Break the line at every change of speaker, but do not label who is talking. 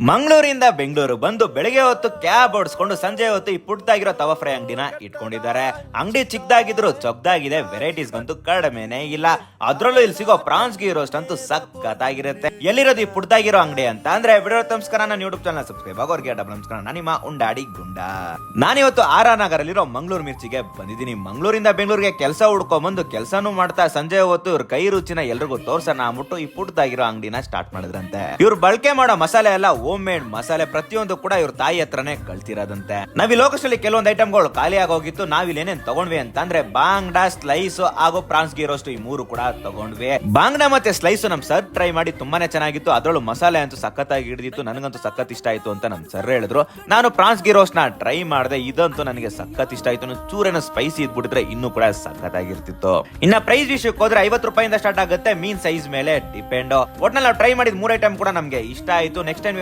ಮಂಗಳೂರಿಂದ ಬೆಂಗಳೂರು ಬಂದು ಬೆಳಗ್ಗೆ ಹೊತ್ತು ಕ್ಯಾಬ್ ಓಡಿಸ್ಕೊಂಡು ಸಂಜೆ ಹೊತ್ತು ಈ ಪುಟ್ಟದಾಗಿರೋ ತವಾ ಫ್ರೈ ಅಂಗಡಿನ ಇಟ್ಕೊಂಡಿದ್ದಾರೆ. ಅಂಗಡಿ ಚಿಕ್ಕದಾಗಿದ್ರು ಚೊಕ್ಕದಾಗಿದೆ, ವೆರೈಟೀಸ್ ಗಂತೂ ಕಡಿಮೆನೆ ಇಲ್ಲ. ಅದ್ರಲ್ಲೂ ಇಲ್ಲಿ ಸಿಗೋ ಪ್ರಾನ್ಸ್ ಗೀ ರೋಸ್ಟ್ ಅಂತೂ ಸಖತ್ತಾಗಿರುತ್ತೆ. ಎಲ್ಲಿರೋದು ಈ ಪುಟ್ಟದಾಗಿರೋ ಅಂಗಡಿ ಅಂತ ಅಂದ್ರೆ ವಿಡಿಯೋ ನಮಸ್ಕಾರ, ನನ್ನ ಯೂಟ್ಯೂಬ್ ಚಾನಲ್ ಸಬ್ಸ್ಕ್ರೈಬ್ ಆಗೋರ್ಗೆ ಡಬಲ್ ನಮಸ್ಕಾರ. ನಾನು ನಿಮ್ಮ ಉಂಡಾಡಿ ಗುಂಡ. ನಾನಿವತ್ತು ಆರ್ ಆರ್ ನಗರಲ್ಲಿರೋ ಮಂಗಳೂರು ಮಿರ್ಚಿಗೆ ಬಂದಿದ್ದೀನಿ. ಮಂಗಳೂರಿಂದ ಬೆಂಗಳೂರಿಗೆ ಕೆಲಸ ಹುಡ್ಕೊಂಡ್ಬಂದು ಕೆಲಸನೂ ಮಾಡ್ತಾ ಸಂಜೆ ಹೊತ್ತು ಇವ್ರ ಕೈ ರುಚಿನ ಎಲ್ರಿಗೂ ತೋರ್ಸೋಣ ಅಂದ್ಬಿಟ್ಟು ಈ ಪುಟ್ಟದಾಗಿರೋ ಅಂಗಡಿನ ಸ್ಟಾರ್ಟ್ ಮಾಡಿದ್ರಂತೆ. ಇವ್ರು ಬಳಕೆ ಮಾಡೋ ಮಸಾಲೆ ಎಲ್ಲ ಹೋಮ್ ಮೇಡ್ ಮಸಾಲೆ, ಪ್ರತಿಯೊಂದು ಕೂಡ ಇವ್ರ ತಾಯಿ ಹತ್ರನೇ ಕಳ್ತಿರೋದಂತೆ. ನಾವ್ ಈ ಲೋಕೇಶಲ್ಲಿ ಕೆಲವೊಂದು ಐಟಮ್ಗಳು ಖಾಲಿ ಆಗೋಗಿತ್ತು. ನಾವಿಲ್ಲಿ ಏನೇನ್ ತಗೊಂಡ್ವಿ ಅಂತಂದ್ರೆ ಬಾಂಗ್ಡಾ, ಸ್ಲೈಸ್ ಹಾಗೂ ಪ್ರಾನ್ಸ್ ಗೀ ರೋಸ್ಟ್, ಈ ಮೂರು ಕೂಡ ತಗೊಂಡ್ವಿ. ಬಾಂಗ್ಡಾ ಮತ್ತೆ ಸ್ಲೈಸ್ ನಮ್ ಸರ್ ಟ್ರೈ ಮಾಡಿ ತುಂಬಾನೇ ಚೆನ್ನಾಗಿತ್ತು. ಅದ್ರಲ್ಲೂ ಮಸಾಲೆ ಅಂತೂ ಸಖತ್ತಾಗಿ ಹಿಡಿದಿತ್ತು. ನನಗಂತೂ ಸಖತ್ ಇಷ್ಟ ಆಯ್ತು ಅಂತ ನಮ್ ಸರ್ ಹೇಳಿದ್ರು. ನಾನು ಪ್ರಾನ್ಸ್ ಗೀ ರೋಸ್ಟ್ ನ ಟ್ರೈ ಮಾಡಿದೆ. ಇದಂತೂ ನನಗೆ ಸಖತ್ ಇಷ್ಟ ಆಯ್ತು. ಚೂರೇನ ಸ್ಪೈಸಿ ಇದ್ಬಿಟ್ಟಿದ್ರೆ ಇನ್ನೂ ಕೂಡ ಸಖತ್ತಾಗಿರ್ತಿತ್ತು. ಇನ್ನ ಪ್ರೈಸ್ ವಿಷಯಕ್ಕೆ ಹೋದ್ರೆ 50 ರೂಪಾಯಿಂದ ಸ್ಟಾರ್ಟ್ ಆಗುತ್ತೆ. ಮೀನ್ ಸೈಜ್ ಮೇಲೆ ಡಿಪೆಂಡ್. ಒಟ್ನಲ್ಲಿ ನಾವು ಟ್ರೈ ಮಾಡಿದ 3 ಐಟಮ್ ಕೂಡ ನಮ್ಗೆ ಇಷ್ಟ ಆಯ್ತು. Next time